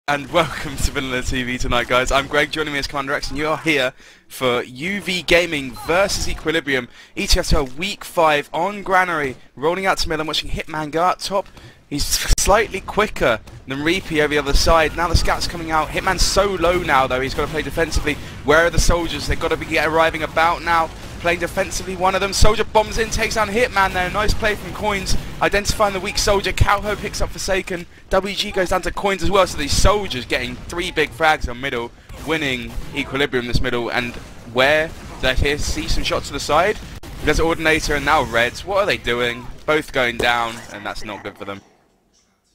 And welcome to Vanilla TV tonight, guys. I'm Greg, joining me as Commander X, and you are here for UV-Gaming versus Equilibrium. ETFL Week 5 on Granary, rolling out to middle and watching Hitman go out top. He's slightly quicker than Reapy over the other side. Now the scout's coming out. Hitman's so low now, though. He's got to play defensively. Where are the soldiers? They've got to be arriving about now. Playing defensively, one of them. Soldier bombs in, takes down Hitman there. Nice play from Coins, identifying the weak soldier. Cowho picks up Forsaken. WG goes down to Coins as well. So these soldiers getting 3 big frags on middle, winning Equilibrium this middle. And where did I see some shots to the side? There's Ordinator and now Reds. What are they doing? Both going down, and that's not good for them.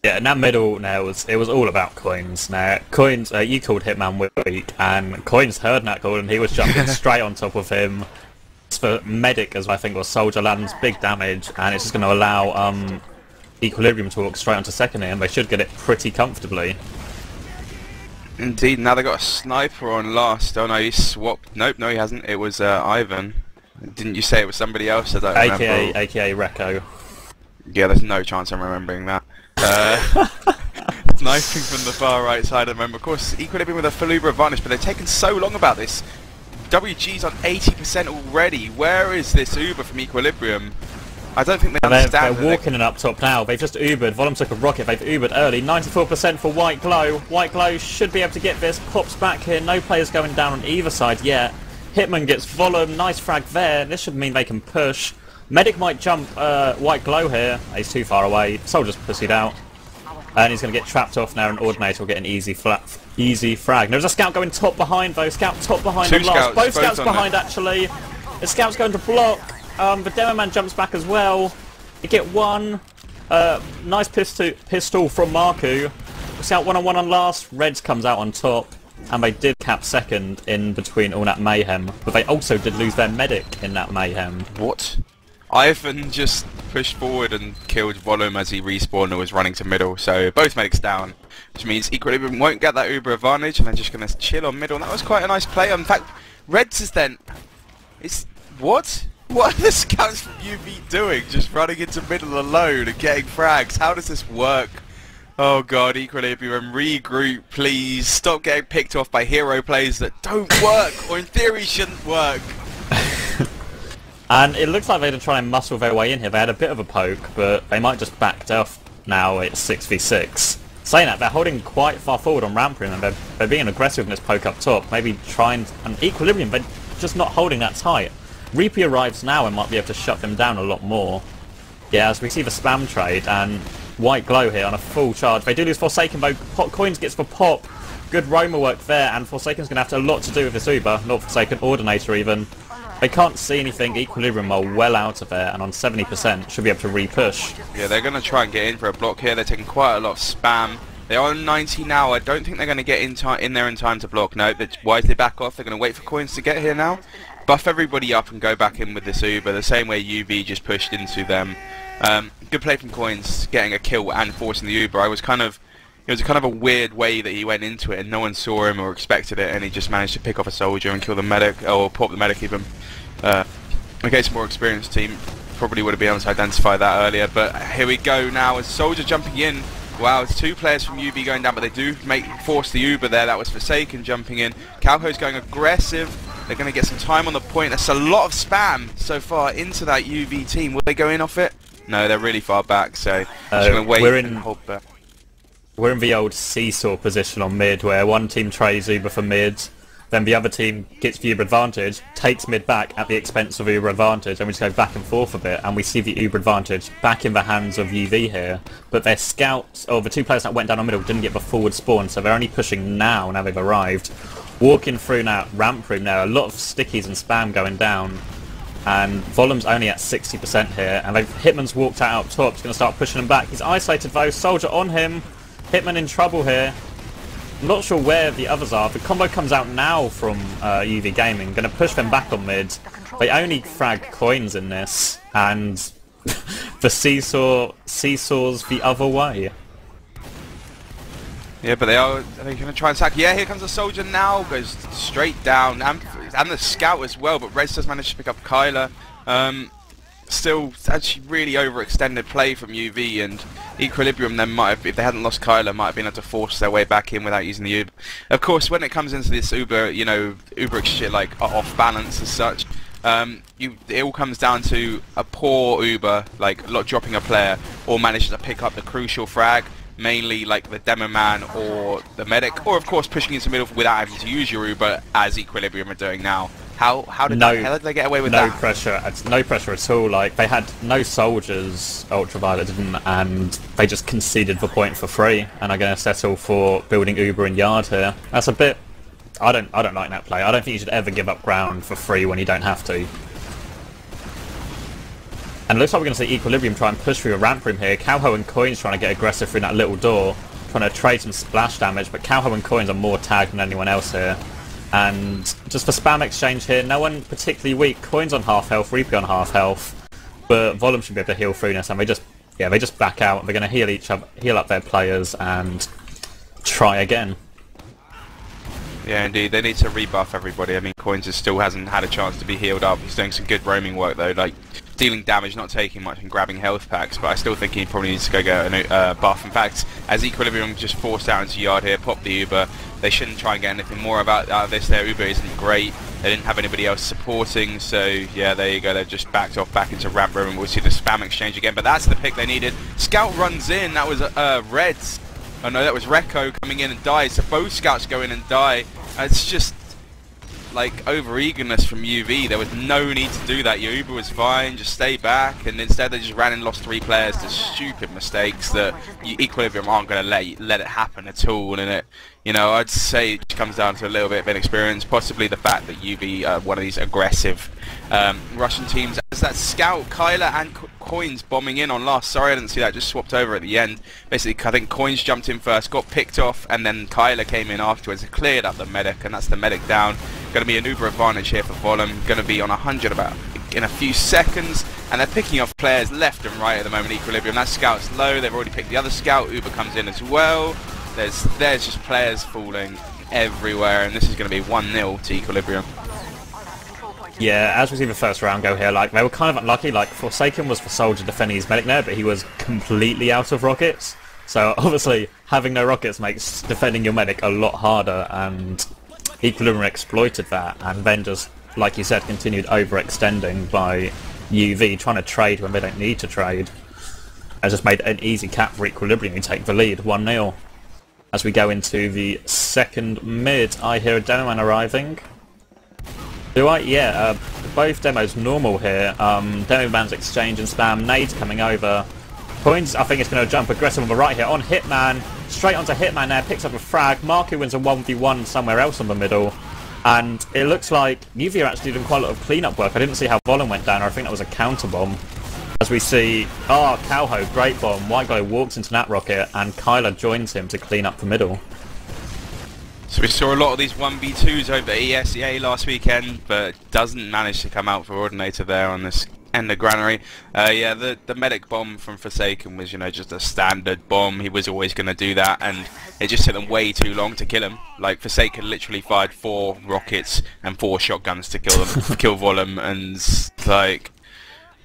Yeah, in that middle now, it was all about Coins. Now, Coins, you called Hitman weak, and Coins heard that call, and he was jumping straight on top of him. For Medic, as I think was Soldier, lands big damage, and it's just going to allow Equilibrium to walk straight onto second here, and they should get it pretty comfortably. Indeed, now they got a sniper on last. Oh no, he swapped. Nope, no he hasn't. It was Ivan. Didn't you say it was somebody else? I don't remember. AKA Recco. Yeah, there's no chance I'm remembering that. Sniping from the far right side at the moment. Of course, Equilibrium with a full Uber advantage, but they're taking so long about this. WG's on 80% already. Where is this Uber from Equilibrium? I don't think they understand. They're walking it up top now. They've just Ubered. Volum took a rocket. They've Ubered early. 94% for White Glow. White Glow should be able to get this. Pops back here. No players going down on either side yet. Hitman gets Volum. Nice frag there. This should mean they can push. Medic might jump White Glow here. He's too far away. Soldier's pussied out. And he's going to get trapped off now, and Ordinator will get an easy frag. There's a scout going top behind though. Scout top behind on last. Both scouts behind actually. The scout's going to block. The Demo Man jumps back as well. You get one. Nice pistol from Marku. Scout one-on-one on last. Reds comes out on top. And they did cap second in between all that mayhem. But they also did lose their medic in that mayhem. What? Ivan just pushed forward and killed Volum as he respawned and was running to middle, so both medics down, which means Equilibrium won't get that Uber advantage, and they're just going to chill on middle. And that was quite a nice play. In fact, Reds is then... What? What are the scouts from UV doing? Just running into middle alone and getting frags? How does this work? Oh god, Equilibrium, regroup please. Stop getting picked off by hero plays that don't work, or in theory shouldn't work. And it looks like they're going to try and muscle their way in here. They had a bit of a poke, but they might just back off now. It's 6v6. Saying that, they're holding quite far forward on ramp room, and they're being aggressive in this poke up top. Maybe trying an Equilibrium, but just not holding that tight. Reapy arrives now and might be able to shut them down a lot more. Yeah, as we see the spam trade, and White Glow here on a full charge. They do lose Forsaken, though. Coins gets for pop. Good Roma work there, and Forsaken's going to have to a lot to do with this Uber. Not Forsaken, Ordinator even. They can't see anything. Equilibrium are well out of there, and on 70% should be able to re-push. Yeah, they're going to try and get in for a block here. They're taking quite a lot of spam. They are on 90 now. I don't think they're going to get in there in time to block. No, they wisely back off. They're going to wait for Coins to get here now. Buff everybody up and go back in with this Uber, the same way UV just pushed into them. Good play from Coins, getting a kill and forcing the Uber. It was kind of a weird way that he went into it, and no one saw him or expected it, and he just managed to pick off a soldier and kill the medic, or pop the medic even. Against a more experienced team, probably would have been able to identify that earlier, but here we go now as Soldier jumping in. Wow, it's 2 players from UV going down, but they do force the Uber there. That was Forsaken jumping in. Cowho's going aggressive. They're going to get some time on the point. That's a lot of spam so far into that UV team. Will they go in off it? No, they're really far back, so I'm just going to wait and hold back. We're in the old seesaw position on mid, where one team trades Uber for mid, then the other team gets the Uber advantage, takes mid back at the expense of Uber advantage, and we just go back and forth a bit, and we see the Uber advantage back in the hands of UV here. But their scouts, or the 2 players that went down the middle, didn't get the forward spawn, so they're only pushing now they've arrived. Walking through now, ramp room now, a lot of stickies and spam going down, and Volum's only at 60% here, and Hitman's walked out top, he's going to start pushing them back. He's isolated though, Soldier on him, Hitman in trouble here. Not sure where the others are. The combo comes out now from UV-Gaming. Going to push them back on mid. They only frag Coins in this, and the seesaws the other way. Yeah, but they're going to try and sack. Yeah, here comes the Soldier now. Goes straight down, and the scout as well. But Reds does manage to pick up Kyler. still actually really overextended play from UV, and Equilibrium then might have, if they hadn't lost Kyler, might have been able to force their way back in without using the Uber. Of course, when it comes into this Uber, you know, Uber shit like off balance as such, it all comes down to a poor Uber, like dropping a player, or managing to pick up the crucial frag, mainly like the demo man or the medic, or of course pushing into middle without having to use your Uber, as Equilibrium are doing now. How did they get away with that? No pressure at all. Like, they had no soldiers, UltraViolet didn't, and they just conceded the point for free, and are going to settle for building Uber and Yard here. That's a bit. I don't like that play. I don't think you should ever give up ground for free when you don't have to. And it looks like we're going to see Equilibrium try and push through a ramp room here. Cowho and Coins trying to get aggressive through that little door, trying to trade some splash damage, but Cowho and Coins are more tagged than anyone else here. And just for spam exchange here, no one particularly weak. Coins on half health, Reaper on half health, but Volume should be able to heal through this, and they just back out. They're going to heal up their players and try again. Yeah, indeed. They need to rebuff everybody. I mean, Coins still hasn't had a chance to be healed up. He's doing some good roaming work though, like dealing damage, not taking much, and grabbing health packs. But I still think he probably needs to go get a buff. In fact, as Equilibrium just forced out into Yard here, pop the Uber. They shouldn't try and get anything more out of this. Their Uber isn't great. They didn't have anybody else supporting, so yeah, there you go. They've just backed off back into ramp room, and we'll see the spam exchange again. But that's the pick they needed. Scout runs in. That was Reds. Oh no, that was Recco coming in and dies. So both scouts go in and die. It's just like over eagerness from UV. There was no need to do that. Your Uber was fine, just stay back, and instead they just ran and lost 3 players to stupid mistakes that Equilibrium aren't going to let it happen at all. And it, you know, I'd say it comes down to a little bit of inexperience, possibly the fact that UV are one of these aggressive Russian teams. As that scout, Kyler and Coins bombing in on last. Sorry, I didn't see that. Just swapped over at the end. Basically, I think Coins jumped in first, got picked off, and then Kyler came in afterwards and cleared up the medic, and that's the medic down. Going to be an Uber advantage here for Volum. Going to be on 100 about in a few seconds, and they're picking off players left and right at the moment. Equilibrium. That scout's low. They've already picked the other scout. Uber comes in as well. There's just players falling everywhere, and this is going to be 1-0 to Equilibrium. Yeah, as we see the first round go here, like, they were kind of unlucky. Like, Forsaken was for Soldier defending his medic there, but he was completely out of rockets. So obviously, having no rockets makes defending your medic a lot harder, and Equilibrium exploited that, and then just, like you said, continued overextending by UV, trying to trade when they don't need to trade. And just made an easy cap for Equilibrium to take the lead, 1-0. As we go into the second mid, I hear a demo man arriving. Do I? Yeah, both demos normal here. Demo man's exchange and spam, nades coming over. Coins, I think it's going to jump aggressive on the right here on Hitman. Straight onto Hitman there, picks up a frag. Marku wins a 1v1 somewhere else on the middle. And it looks like UV are actually doing quite a lot of cleanup work. I didn't see how Volum went down, or I think that was a counter bomb. As we see, Cowho, great bomb. White guy walks into that rocket, and Kyler joins him to clean up the middle. So we saw a lot of these 1v2s over ESEA last weekend, but doesn't manage to come out for Ordinator there on this end of Granary. Yeah, the medic bomb from Forsaken was, you know, just a standard bomb. He was always going to do that, and it just took them way too long to kill him. Like, Forsaken literally fired 4 rockets and 4 shotguns to kill them, kill Volum, and like,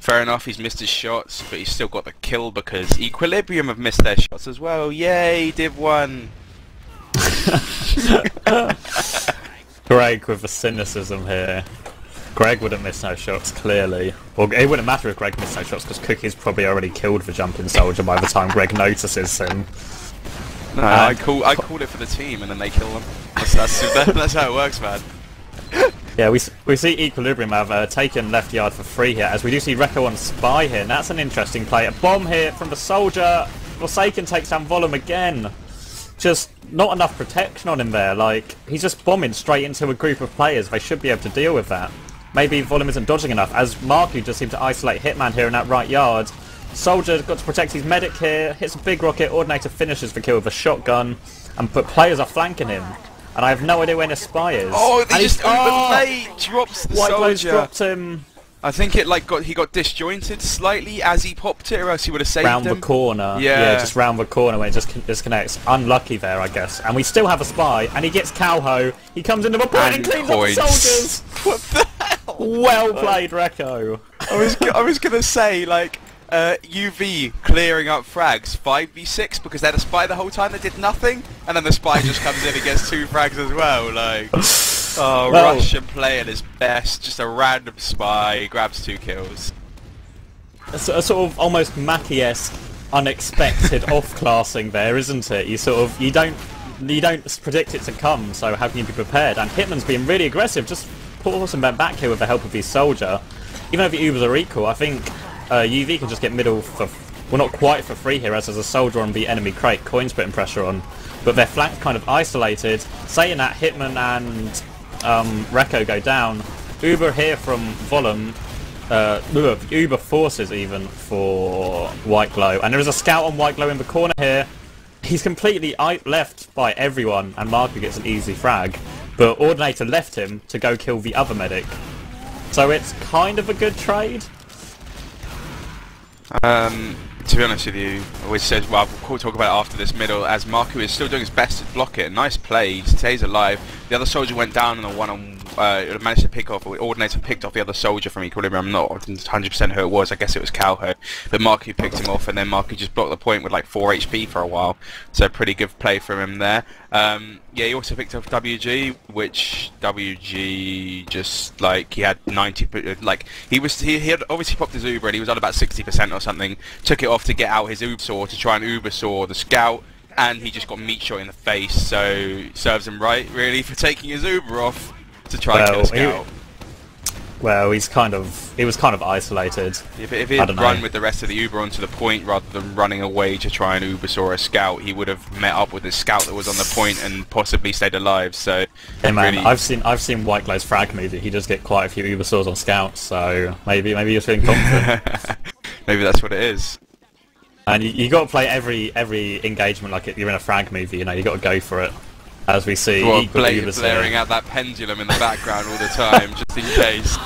fair enough, he's missed his shots, but he's still got the kill because Equilibrium have missed their shots as well. Yay, Div 1! Greg with the cynicism here. Greg wouldn't miss no shots, clearly. Well, it wouldn't matter if Greg missed no shots, because Cookie's probably already killed the jumping soldier by the time Greg notices him. No, I call it for the team, and then they kill them. That's how it works, man. Yeah, we see Equilibrium have taken left yard for free here, as we do see Recco on Spy here, and that's an interesting play. A bomb here from the soldier. Forsaken takes down Volum again. Just not enough protection on him there. Like, he's just bombing straight into a group of players. They should be able to deal with that. Maybe Volum isn't dodging enough, as Marku just seemed to isolate Hitman here in that right yard. Soldier's got to protect his medic here, hits a big rocket, Ordinator finishes the kill with a shotgun, but players are flanking him. And I have no idea where the Spy is. Oh, they just overlay, drops the White soldier. dropped him. I think it he got disjointed slightly as he popped it, or else he would have saved him. Round the corner. Yeah, just round the corner when it just disconnects. Unlucky there, I guess. And we still have a Spy, and he gets Cowho. He comes into the point and cleans up the soldiers. What the hell? Well played, Recco. I was gonna say like UV clearing up frags 5v6 because they had a spy the whole time that did nothing, and then the spy just comes in and gets 2 frags as well. Like, oh, well, Russian play at his best, just a random spy grabs 2 kills. A sort of almost Mackie-esque, unexpected off-classing there, isn't it? You don't predict it to come, so how can you be prepared? And Hitman's being really aggressive, just forcing them back here with the help of his soldier. Even if the Ubers are equal, I think UV can just get middle for, well, not quite for free here, as there's a soldier on the enemy crate, coins putting pressure on, but their flank's kind of isolated. Saying that, Hitman and Rekko go down. Uber here from Volum. Uber forces even for White Glow, and there is a scout on White Glow in the corner here. He's completely left by everyone, and Marco gets an easy frag, but Ordinator left him to go kill the other medic. So it's kind of a good trade. To be honest with you, I always said, well, we'll talk about it after this middle, as Marco is still doing his best to block it. Nice play, he stays alive. The other soldier went down on a one-on-one, managed to pick off, or Ordinator picked off the other soldier from Equilibrium. I'm not 100% who it was, I guess it was Calho. But Marco picked him off, and then Marco just blocked the point with like 4 HP for a while. So pretty good play from him there. Yeah, he also picked off WG, which WG just like he had 90, like he had obviously popped his Uber and he was on about 60% or something. Took it off to get out his Uber saw to try and Uber saw the scout, and he just got meat shot in the face. So serves him right really for taking his Uber off to try and kill a scout. Well, he was kind of isolated. Yeah, but if he had run with the rest of the Uber onto the point rather than running away to try and Uber saw a scout, he would have met up with the scout that was on the point and possibly stayed alive. So, hey man, really... I've seen White Glow's frag movie. He does get quite a few Uber saws on scouts, so maybe you're feeling confident. Maybe that's what it is. And you got to play every engagement like you're in a frag movie. You know, you got to go for it. As we see, well, blaring out that pendulum in the background all the time, just in case.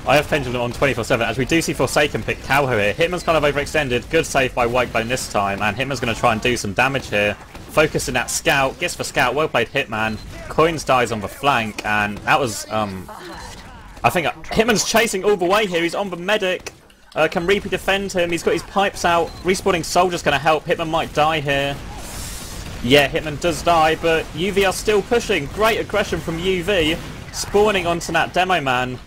I have pendulum on 24/7, as we do see Forsaken pick Calho here. Hitman's kind of overextended, good save by White Glow this time, and Hitman's going to try and do some damage here. Focusing that scout, gets for scout, well played Hitman. Coins dies on the flank, and that was, I think Hitman's chasing all the way here, he's on the medic. Can Reapy defend him? He's got his pipes out, respawning soldier's going to help, Hitman might die here. Yeah, Hitman does die, but UV are still pushing. Great aggression from UV, spawning onto that Demo Man.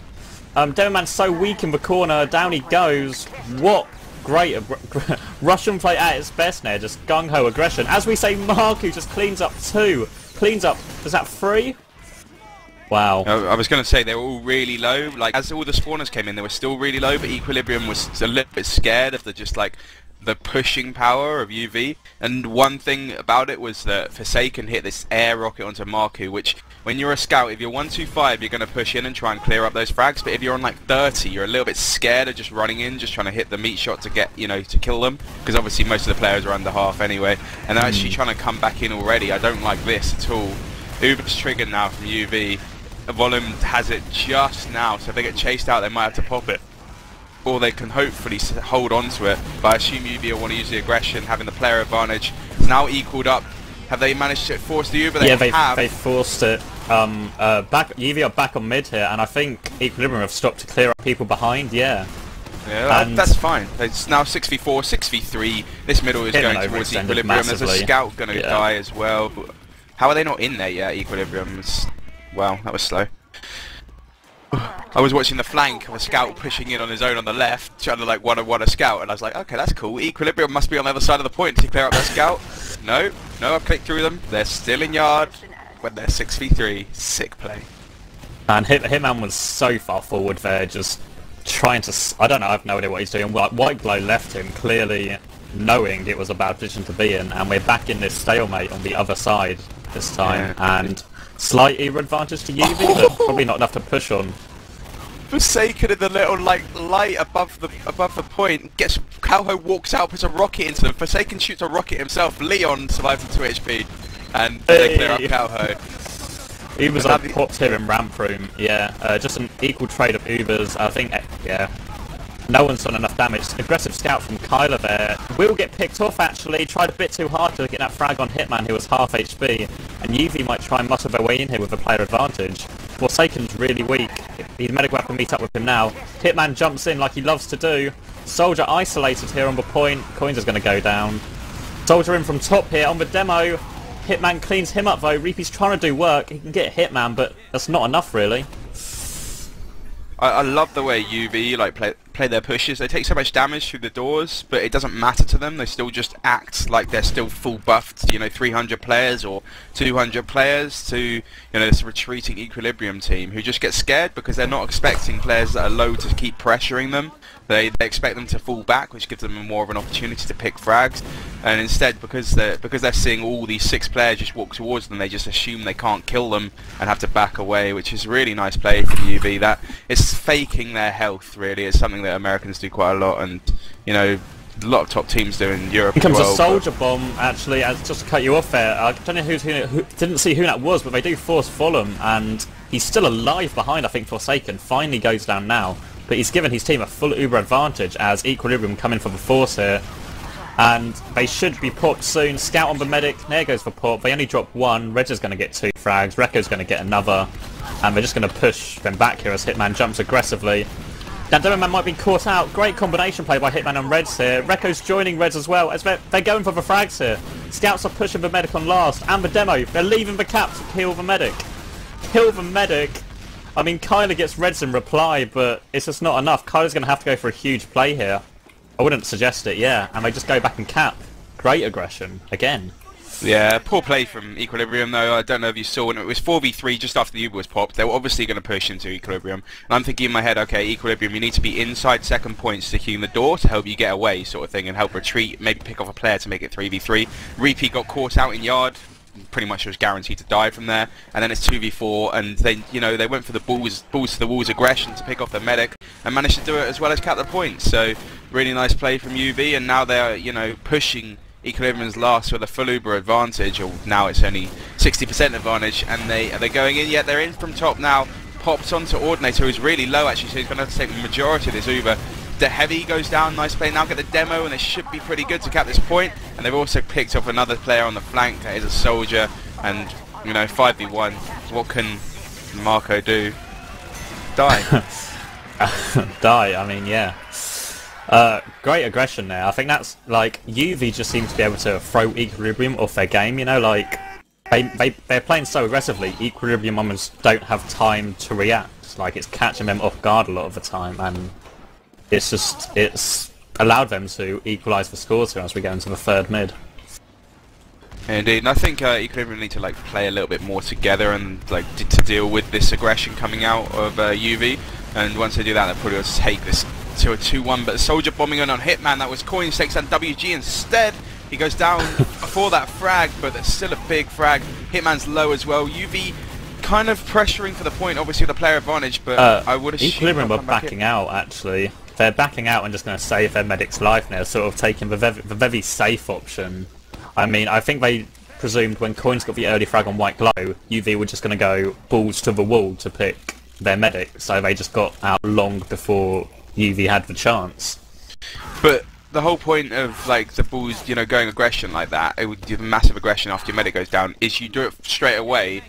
Demo Man's so weak in the corner, down he goes. What great Russian play at its best there, just gung-ho aggression. As we say, Marku just cleans up 2. Cleans up, is that 3? Wow. I was going to say they were all really low. Like as all the spawners came in, they were still really low, but Equilibrium was a little bit scared of the the pushing power of UV. And one thing about it was that Forsaken hit this air rocket onto Marku, which when you're a scout, if you're 125, you're going to push in and try and clear up those frags. But if you're on like 30, you're a little bit scared of just running in, just trying to hit the meat shot to get, you know, to kill them. Because obviously most of the players are under half anyway. And they're actually trying to come back in already. I don't like this at all. Uber's triggered now from UV. Volum has it just now, so if they get chased out, they might have to pop it. Or they can hopefully hold on to it, but I assume UV will want to use the aggression, having the player advantage. It's now equalled up. Have they managed to force the Uber? Yeah, they forced it. UV are back on mid here, and I think Equilibrium have stopped to clear up people behind, yeah. Yeah, that's fine. It's now 6v4, 6v3. This middle is going towards Equilibrium. Massively. There's a scout going to die as well. How are they not in there yet, Equilibrium? Wow, that was slow. I was watching the flank of a scout pushing in on his own on the left, trying to like one-on-one a scout, and I was like, okay, that's cool. Equilibrium must be on the other side of the point to clear up that scout. No, I've clicked through them. They're still in yard when they're 6v3. Sick play. And Hitman was so far forward there, just trying to... I don't know, I have no idea what he's doing. White Glow left him, clearly knowing it was a bad position to be in, and we're back in this stalemate on the other side this time, and... Slight Uber advantage to UV, but probably not enough to push on. Forsaken in the little like light above the point. Gets Calho walks out, puts a rocket into them. Forsaken shoots a rocket himself. Leon survives with 2 HP, and they clear up Calho. Ubers are popped here in ramp room. Yeah, just an equal trade of Ubers. I think. Yeah. No one's done enough damage. Aggressive scout from Kyler there. Will get picked off actually. Tried a bit too hard to get that frag on Hitman who was half HP. And UV might try and muscle their way in here with a player advantage. Forsaken's really weak. His medic weapon meet up with him now. Hitman jumps in like he loves to do. Soldier isolated here on the point. Coins is going to go down. Soldier in from top here on the demo. Hitman cleans him up though. Reapy's trying to do work. He can get Hitman, but that's not enough really. I love the way UV like play their pushes. They take so much damage through the doors, but it doesn't matter to them. They still just act like they're still full buffed, you know, 300 players or 200 players to, you know, this retreating Equilibrium team who just get scared because they're not expecting players that are low to keep pressuring them. They expect them to fall back, which gives them more of an opportunity to pick frags, and instead because they're seeing all these 6 players just walk towards them, they just assume they can't kill them and have to back away, which is really nice play from UV. That it's faking their health really. It's something that Americans do quite a lot, and you know, a lot of top teams do in Europe Here as well. comes a soldier bomb actually, just to cut you off there. I don't know who didn't see who that was, but they do force Fulham, and he's still alive behind. I think Forsaken finally goes down now. But he's given his team a full Uber advantage as Equilibrium come in for the force here. And they should be popped soon. Scout on the medic, there goes for pop. They only drop 1, Reg is going to get 2 frags, Rekko's going to get another. And they're just going to push them back here as Hitman jumps aggressively. Now Demoman might be caught out. Great combination play by Hitman and Reds here. Rekko's joining Reds as well as they're going for the frags here. Scouts are pushing the medic on last. And the demo, they're leaving the cap to kill the medic. Kill the medic. I mean, Kyler gets Reds in reply, but it's just not enough. Kyler's going to have to go for a huge play here. I wouldn't suggest it, yeah. And they just go back and cap. Great aggression, again. Yeah, poor play from Equilibrium though. I don't know if you saw when it was 4v3 just after the Uber was popped. They were obviously going to push into Equilibrium. And I'm thinking in my head, okay, Equilibrium, you need to be inside second point securing the door to help you get away sort of thing and help retreat, maybe pick off a player to make it 3v3. Reapy got caught out in yard. Pretty much was guaranteed to die from there, and then it's 2v4, and they went for the balls to the walls aggression to pick off the medic and managed to do it as well as cap the points. So really nice play from UV, and now they're pushing Equilibrium's last with a full Uber advantage, or now it's only 60% advantage, and they're going in. Yet they're in from top now. Pops onto Ordinator, who's really low actually, so he's going to have to take the majority of this Uber. The heavy goes down, nice play. Now get the demo, and they should be pretty good to cap this point. And they've also picked up another player on the flank. That is a soldier, and 5v1. What can Marco do? Die. Die. I mean, yeah. Great aggression there. I think that's like UV just seems to be able to throw Equilibrium off their game. You know, like they're playing so aggressively. Equilibrium almost don't have time to react. Like it's catching them off guard a lot of the time, and it's allowed them to equalise the scores here as we go into the third mid. Indeed, and I think Equilibrium need to play a little bit more together and to deal with this aggression coming out of UV. And once they do that, they'll probably take this to a 2-1. But Soldier bombing on Hitman, that was Coins, takes down WG instead. He goes down for that frag, but that's still a big frag. Hitman's low as well. UV kind of pressuring for the point, obviously with the player advantage, but I would assume Equilibrium are backing out actually. They're backing out and just going to save their medic's life now, sort of taking the very safe option. I mean, I think they presumed when Coins got the early frag on White Glow, UV were just going to go balls to the wall to pick their medic, so they just got out long before UV had the chance. But the whole point of the balls, going aggression like that, it would give massive aggression after your medic goes down, is you do it straight away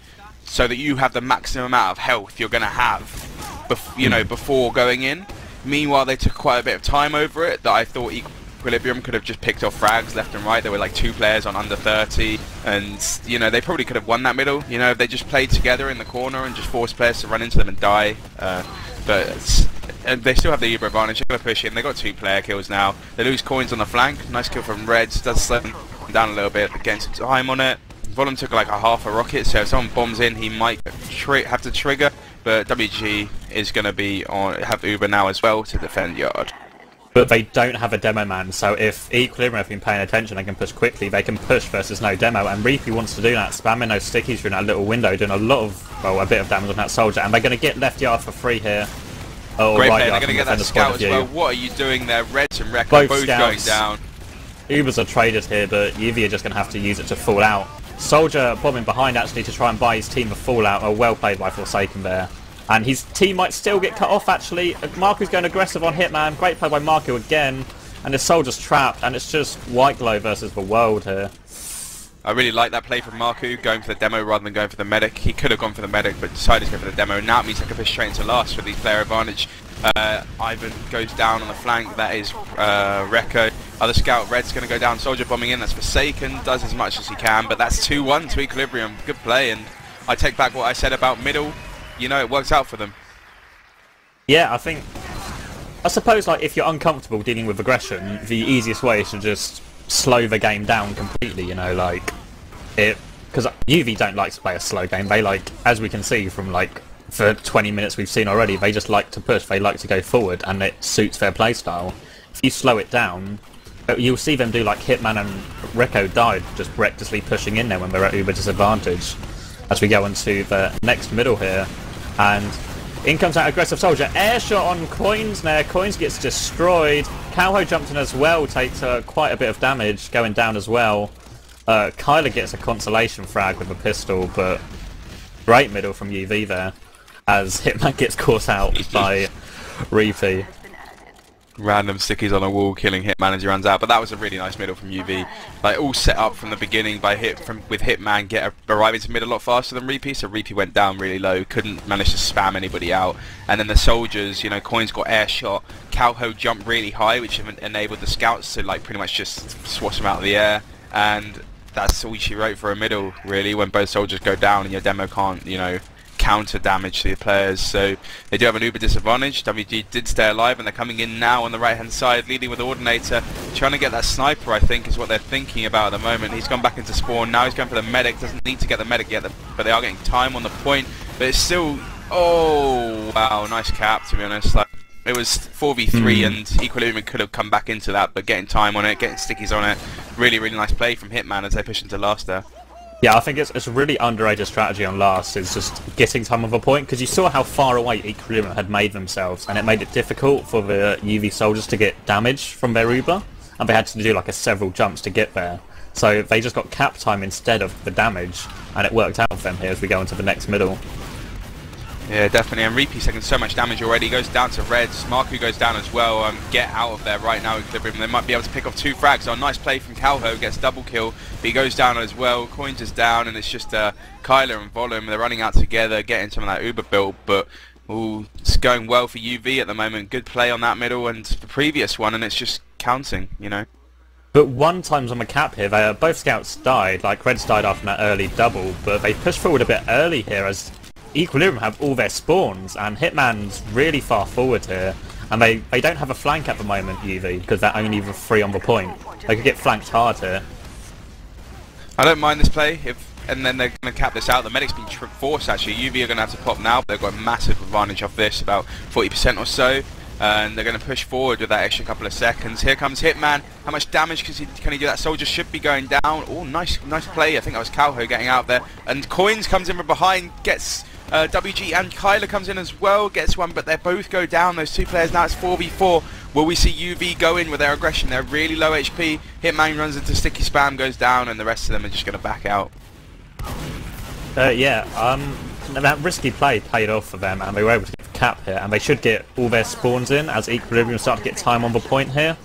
so that you have the maximum amount of health you're going to have, before going in. Meanwhile, they took quite a bit of time over it that I thought Equilibrium could have just picked off frags left and right. There were 2 players on under 30, and they probably could have won that middle. If they just played together in the corner and just forced players to run into them and die. And they still have the Uber advantage. They're going to push in. They got 2 player kills now. They lose Coins on the flank. Nice kill from Reds. Does slow them down a little bit, getting some time on it. Volum took a half a rocket, so if someone bombs in, he might have to trigger. But WG is going to have Uber now as well to defend yard. But they don't have a demo man, so if Equilibrium have been paying attention, they can push quickly. They can push versus no demo, and Reapy wants to do that, spamming those stickies through that little window, doing a bit of damage on that soldier, and they're going to get left yard for free here. Great play, they're going to get that scout as well. What are you doing there? Reds and Rekko both going down. Ubers are traded here, but UV are just going to have to use it to fall out. Soldier bombing behind actually to try and buy his team a fallout. Well played by Forsaken there. And his team might still get cut off actually. Marco's going aggressive on Hitman. Great play by Marco again. And the soldier's trapped, and it's just White Glow versus the world here. I really like that play from Marku, going for the demo rather than going for the medic. He could have gone for the medic, but decided to go for the demo. Now it means I can push straight into last for the player advantage. Ivan goes down on the flank. That is Rekko. Other scout, Red's going to go down. Soldier bombing in. That's Forsaken. Does as much as he can, but that's 2-1 to Equilibrium. Good play, and I take back what I said about middle. You know, it works out for them. Yeah, I suppose, like, if you're uncomfortable dealing with aggression, the easiest way is to just slow the game down completely, you know, like, because UV don't like to play a slow game. They like, as we can see from, like, for 20 minutes we've seen already, they just like to push, they like to go forward, and it suits their playstyle. If you slow it down, you'll see them do like Hitman and Rekko died, just recklessly pushing in there when they're at uber disadvantage. As we go into the next middle here, and in comes that aggressive soldier, air shot on Coins there, Coins gets destroyed, Cowho jumps in as well, takes quite a bit of damage, going down as well. Kyler gets a consolation frag with a pistol, but great middle from UV there, as Hitman gets caught out by Reapy. Random stickies on a wall killing Hitman as he runs out, but that was a really nice middle from UV. Like, all set up from the beginning by with Hitman arriving to mid a lot faster than Reapy, so Reapy went down really low, couldn't manage to spam anybody out. And then the soldiers, you know, Coins got air shot, Cowho jumped really high, which enabled the scouts to like pretty much just swat him out of the air, and that's all she wrote for a middle, really, when both soldiers go down and your demo can't, you know, counter damage to the players. So they do have an uber disadvantage. WG did stay alive, and they're coming in now on the right hand side, leading with Ordinator, trying to get that sniper, I think, is what they're thinking about at the moment. He's gone back into spawn, now he's going for the medic, doesn't need to get the medic yet, but they are getting time on the point, but it's still, oh wow, nice cap, to be honest. Like, it was 4v3 and Equilibrium could have come back into that, but getting time on it, getting stickies on it, really nice play from Hitman as they push into last there. Yeah, I think it's a really underrated strategy on last, is just getting time of a point, because you saw how far away Equilibrium had made themselves, and it made it difficult for the UV soldiers to get damage from their Uber, and they had to do like several jumps to get there. So they just got cap time instead of the damage, and it worked out for them here as we go into the next middle. Yeah, definitely, and Reapy's taking so much damage already. He goes down to Reds, Marku goes down as well. Get out of there right now, Equilibrium. They might be able to pick off 2 frags. So a nice play from Calho, gets double kill, but he goes down as well. Coins is down, and it's just Kyler and Volum. They're running out together, getting some of that Uber build, but it's going well for UV at the moment. Good play on that middle and the previous one, and it's just counting, you know. But one time's on the cap here, both scouts died, like Reds died after that early double, but they pushed forward a bit early here as Equilibrium have all their spawns, and Hitman's really far forward here, and they don't have a flank at the moment, UV, because they're only the 3 on the point. They could get flanked hard here. I don't mind this play, and then they're going to cap this out. The medic's been forced actually. UV are going to have to pop now, but they've got a massive advantage off this, about 40% or so, and they're going to push forward with that extra couple of seconds. Here comes Hitman. How much damage can he do? That soldier should be going down. Oh, nice play. I think that was Calho getting out there, and Coins comes in from behind, gets WG, and Kyler comes in as well, gets one, but they both go down, those 2 players. Now it's 4v4. Will we see UV go in with their aggression? They're really low HP. Hitman runs into sticky spam, goes down, and the rest of them are just going to back out. That risky play paid off for them, and they were able to get the cap here, and they should get all their spawns in as Equilibrium start to get time on the point here.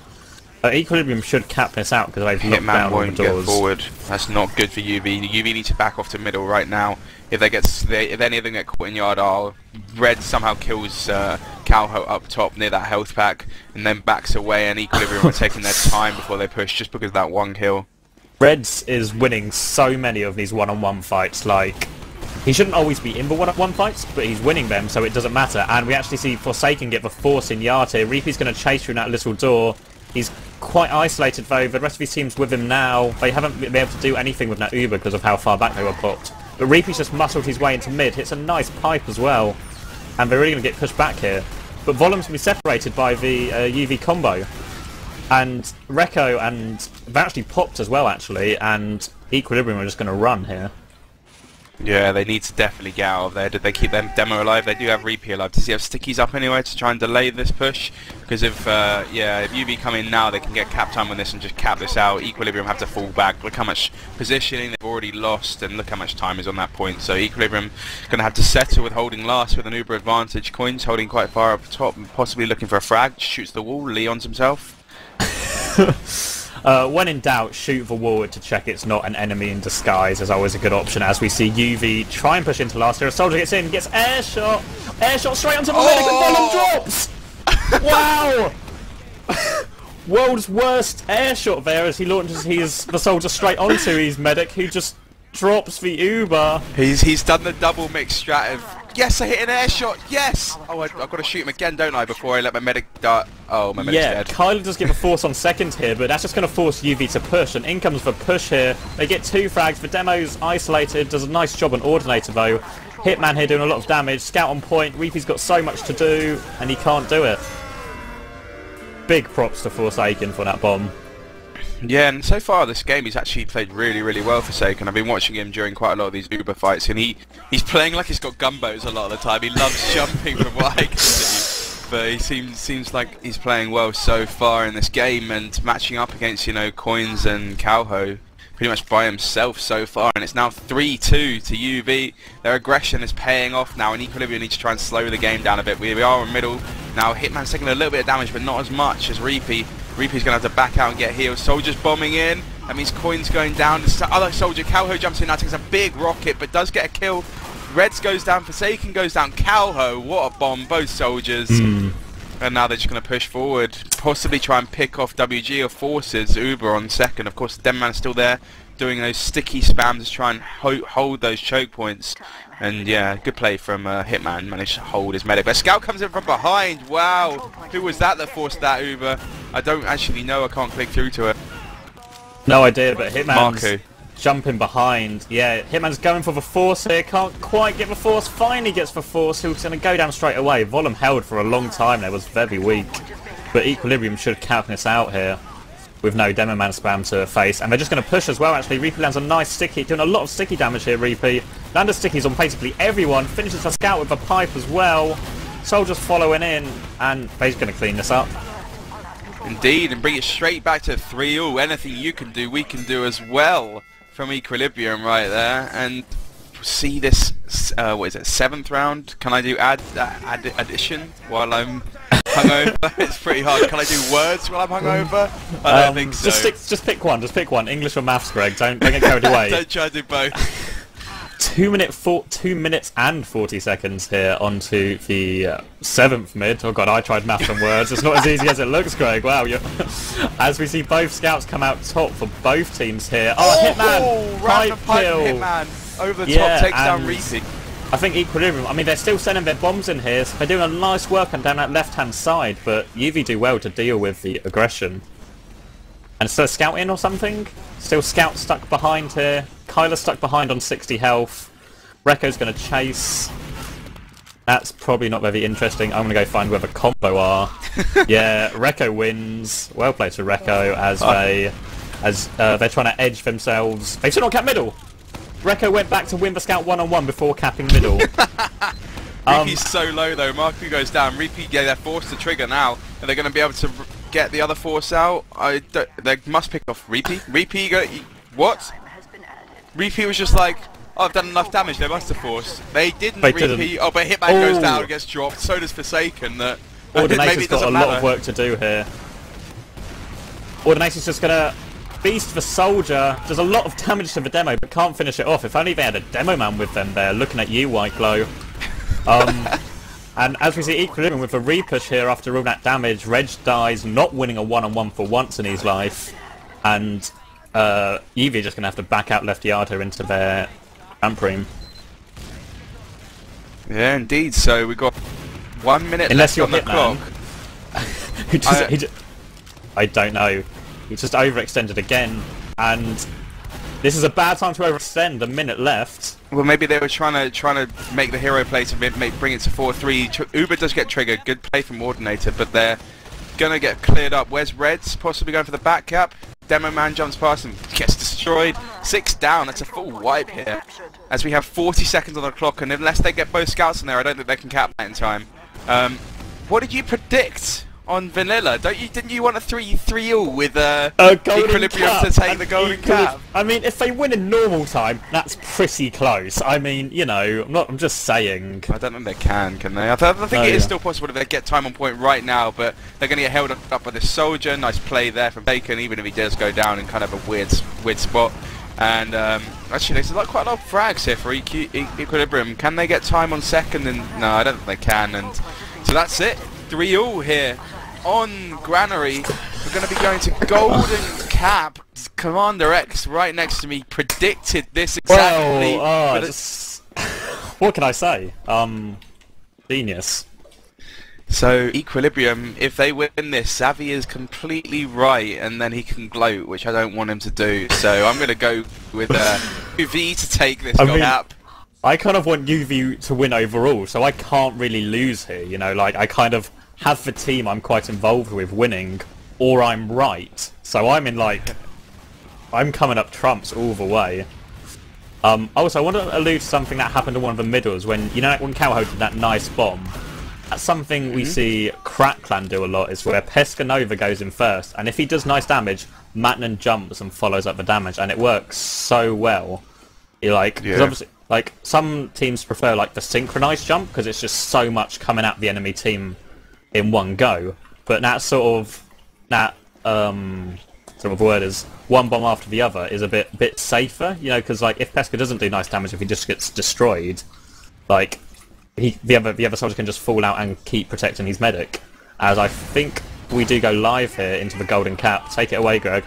Equilibrium should cap this out because they've locked down all the doors. Get forward. That's not good for UV. UV needs to back off to middle right now. If any of them get caught in yard, Red somehow kills Calho up top near that health pack, and then backs away, and Equilibrium are taking their time before they push, just because of that 1 kill. Reds is winning so many of these one-on-one fights. Like, he shouldn't always be in the one-on-one fights, but he's winning them, so it doesn't matter. And we actually see Forsaken get the force in yard here. Reapy's going to chase through that little door. He's quite isolated though. The rest of his team's with him now. They haven't been able to do anything with that Uber because of how far back they were popped. But Reapy's just muscled his way into mid, hits a nice pipe as well, and they're really going to get pushed back here. But Volum's going to be separated by the UV combo, and Rekko, and they actually popped as well actually, and Equilibrium are just going to run here. Yeah, they need to definitely get out of there. Did they keep them demo alive? They do have Reapy alive. Does he have stickies up anyway to try and delay this push? Because if UV come in now, they can get cap time on this and just cap this out. Equilibrium have to fall back. Look how much positioning they've already lost, and look how much time is on that point. So Equilibrium going to have to settle with holding last with an Uber advantage. Coins holding quite far up top, possibly looking for a frag. Shoots the wall. Leon's himself. When in doubt, shoot the wall to check it's not an enemy in disguise is always a good option, as we see UV try and push into last here. A soldier gets in, gets air shot straight onto the medic and Volum drops! Wow! World's worst air shot there as he launches the soldier straight onto his medic, who just drops the Uber. He's done the double mix strat of, yes, I hit an air shot, yes! Oh, I've got to shoot him again, don't I, before I let my medic die. Oh, my medic's dead. Kyler does give a force on second here, but that's just going to force UV to push, and in comes the push here. They get 2 frags, the demo's isolated, does a nice job on Ordinator though. Hitman here doing a lot of damage, Scout on point, Reefy's got so much to do, and he can't do it. Big props to Forsaken for that bomb. Yeah, and so far this game he's actually played really, really well for Forsaken. I've been watching him during quite a lot of these Uber fights, and he's playing like he's got gumbos a lot of the time. He loves jumping from what I can see, but he seems like he's playing well so far in this game, and matching up against, you know, Coins and Calho pretty much by himself so far, and it's now 3-2 to UV. Their aggression is paying off now, and Equilibrium need to try and slow the game down a bit. We are in middle now. Hitman's taking a little bit of damage, but not as much as Reapy. Reapy's going to have to back out and get healed. Soldiers bombing in. That means Coins going down. The other soldier, Calho, jumps in now, takes a big rocket, but does get a kill. Reds goes down, Forsaken goes down. Calho, what a bomb, both soldiers. And now they're just going to push forward, possibly try and pick off WG or Forces Uber on second. Of course, Demman's still there, doing those sticky spams to try and hold those choke points. And yeah, good play from Hitman, managed to hold his medic. But Scout comes in from behind, wow! Who was that forced that Uber? I don't actually know, I can't click through to it. No idea, but Hitman's Marku jumping behind. Yeah, Hitman's going for the force here, can't quite get the force, finally gets the force, who's going to go down straight away. Volum held for a long time there, was very weak. But Equilibrium should count this out here, with no Demo Man spam to face, and they're just going to push as well actually. Reapy lands a nice sticky, doing a lot of sticky damage here, Reapy. Landed stickies on basically everyone, finishes a Scout with a pipe as well. Soldiers following in, and they're going to clean this up. Indeed, and bring it straight back to 3-0. Anything you can do, we can do as well, from Equilibrium right there. And see this, what is it, 7th round? Can I do addition while I'm hungover? It's pretty hard. Can I do words while I'm hungover? I don't think so. Just pick one. English or maths, Greg. Don't get carried away. Don't try to do both. 2 minutes and 40 seconds here onto the 7th mid. Oh god, I tried maths and words. It's not as easy as it looks, Greg. Wow. As we see both scouts come out top for both teams here. Oh, Hitman! Pipe kill! Hitman over the top, takes down Reapy. I think Equilibrium, I mean, they're still sending their bombs in here, so they're doing a nice work on down that left-hand side, but UV do well to deal with the aggression. And still a Scout in or something? Still Scout stuck behind here. Kyler stuck behind on 60 health. Rekko's going to chase. That's probably not very interesting. I'm going to go find where the combo are. Yeah, Rekko wins. Well played to Rekko as they're trying to edge themselves. They've still not capped middle. Rekko went back to win the Scout one-on-one before capping middle. Reapy's so low though. Marku goes down. Reapy, yeah, they're forced to trigger now. Are they going to be able to get the other force out? They must pick off Reapy. What? Reapy was just like, oh, I've done enough damage, they must have forced. They didn't. Reapy. Oh, but Hitman goes down and gets dropped. So does Forsaken. Ordinator's got a lot of work to do here. Ordinator's just going to beast the soldier. Does a lot of damage to the demo, but can't finish it off. If only they had a demo man with them there, looking at you, White Glow. And as we see Equilibrium with a repush here after all that damage, Reg dies, not winning a one-on-one for once in his life, and Eevee just going to have to back out left yard here into their Ampreme. Yeah, indeed. So we've got 1 minute left on the clock. I don't know. He just overextended again, and this is a bad time to overextend. A minute left. Well, maybe they were trying to make the hero play to bring it to 4-3. Uber does get triggered. Good play from Ordinator, but they're gonna get cleared up. Where's Reds? Possibly going for the back cap. Demo Man jumps past and gets destroyed. 6 down. That's a full wipe here. As we have 40 seconds on the clock, and unless they get both scouts in there, I don't think they can cap that in time. What did you predict on vanilla? Didn't you want a 3-3-all with golden Equilibrium cap to take the golden cap? I mean, if they win in normal time, that's pretty close. I mean, you know, I'm just saying. I don't think they can they? I think it is still possible if they get time on point right now, but they're going to get held up by this soldier. Nice play there from Bacon, even if he does go down in kind of a weird spot. And actually, there's quite a lot of frags here for Equilibrium. Can they get time on second? And no, I don't think they can. And so that's it. 3-all here on Granary. We're going to be going to golden cap. Commander X right next to me predicted this exactly. Well, what can I say? Genius. So Equilibrium, if they win this, Xavi is completely right, and then he can gloat, which I don't want him to do. So I'm going to go with UV to take this cap. I kind of want UV to win overall, so I can't really lose here. You know, like I kind of have the team I'm quite involved with winning, or I'm right. So I'm in I'm coming up trumps all the way. Also, I want to allude to something that happened in one of the middles when when Calho did that nice bomb. That's something we see Crackland do a lot, is where Pescanova goes in first, and if he does nice damage, Matnan jumps and follows up the damage, and it works so well. Because obviously, some teams prefer the synchronized jump because it's just so much coming at the enemy team in one go. But that sort of word is one bomb after the other is a bit safer, because if Pesca doesn't do nice damage, if he just gets destroyed, the other soldier can just fall out and keep protecting his medic. As I think we do go live here into the golden cap. Take it away, Greg.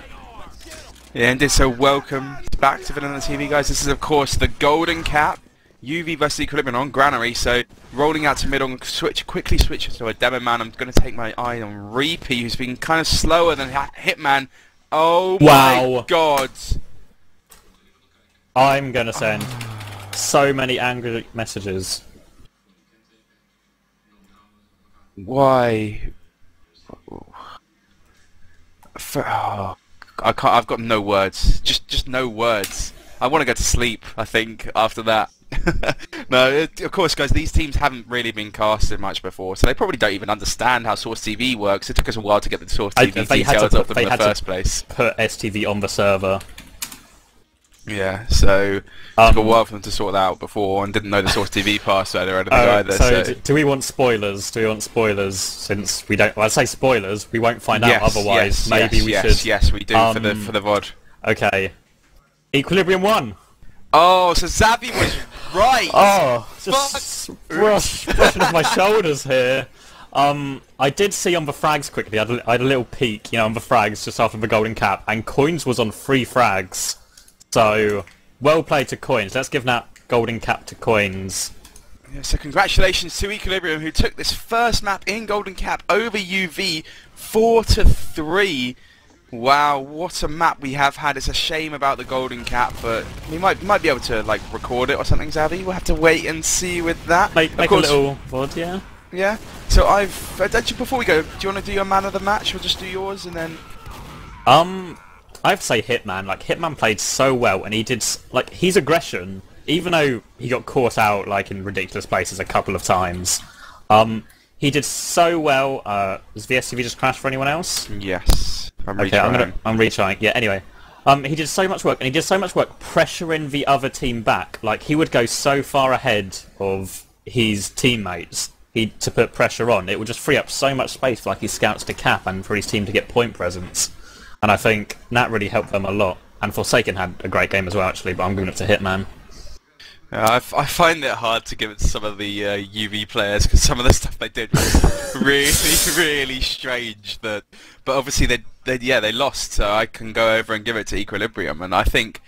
Yeah, and so welcome back to Vanilla TV, guys. This is, of course, the golden cap. UV versus Equilibrium on Granary. So rolling out to mid on quickly switch to a demo man. I'm going to take my eye on Reapy, who's been kind of slower than Hitman. Oh my god! I'm going to send so many angry messages. Why? I can't. I've got no words. Just no words. I want to go to sleep, I think, after that. No, of course, guys, these teams haven't really been casted much before, so they probably don't even understand how Source TV works. It took us a while to get the Source TV details of them in the first place. Put STV on the server. Yeah, so it took a while for them to sort that out before, and didn't know the Source TV password or anything either. So do we want spoilers? Do we want spoilers? Since we don't, well, I'd say spoilers. We won't find out otherwise. Maybe we should. Yes, we do for the VOD. Okay. Equilibrium 1. Oh, so Xavi was right. Oh, just brushing off my shoulders here. I did see on the frags quickly. I had a little peek, on the frags just after the golden cap, and Coins was on 3 frags. So, well played to Coins. Let's give that golden cap to Coins. Yeah, so congratulations to Equilibrium, who took this first map in golden cap over UV 4-3. Wow, what a map we have had. It's a shame about the golden cap, but we might be able to record it or something, Xavi. We'll have to wait and see with that. Make a little VOD, yeah. Yeah. So actually, before we go, do you want to do your man of the match, or just do yours and then? I have to say Hitman. Hitman played so well, and he did his aggression, even though he got caught out in ridiculous places a couple of times. He did so well. Does the STV just crash for anyone else? Yes. I'm retrying. Yeah. Anyway, he did so much work, and he did so much work pressuring the other team back. He would go so far ahead of his teammates. To put pressure on, it would just free up so much space for his scouts to cap and for his team to get point presence. And I think that really helped them a lot. And Forsaken had a great game as well, actually, but I'm giving it to Hitman. I find it hard to give it to some of the UV players, because some of the stuff they did was really, really strange. But obviously they lost, so I can go over and give it to Equilibrium. And I think,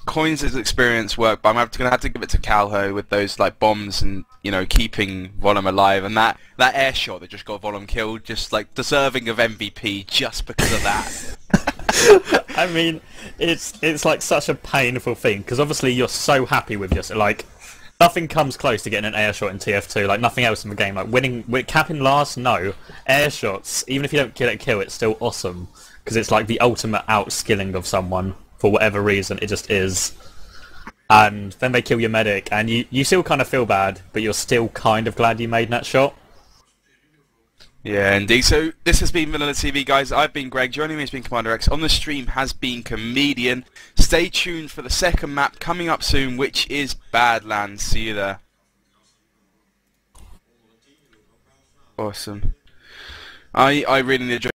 Coins' experience worked, but I'm going to have to give it to Calho with those bombs and keeping Volum alive, and that air shot that just got Volum killed, just deserving of MVP just because of that. I mean, it's such a painful thing, because obviously you're so happy with yourself. Nothing comes close to getting an air shot in TF2. Nothing else in the game. Capping last, no. Air shots, even if you don't get a kill, it's still awesome, because it's the ultimate outskilling of someone. For whatever reason, it just is. And then they kill your medic, and you still kind of feel bad, but you're still kind of glad you made that shot. Yeah, indeed. So this has been Vanilla TV, guys. I've been Greg. Joining me has been Commander X. On the stream has been Comedian. Stay tuned for the second map coming up soon, which is Badlands. See you there. Awesome. I really enjoyed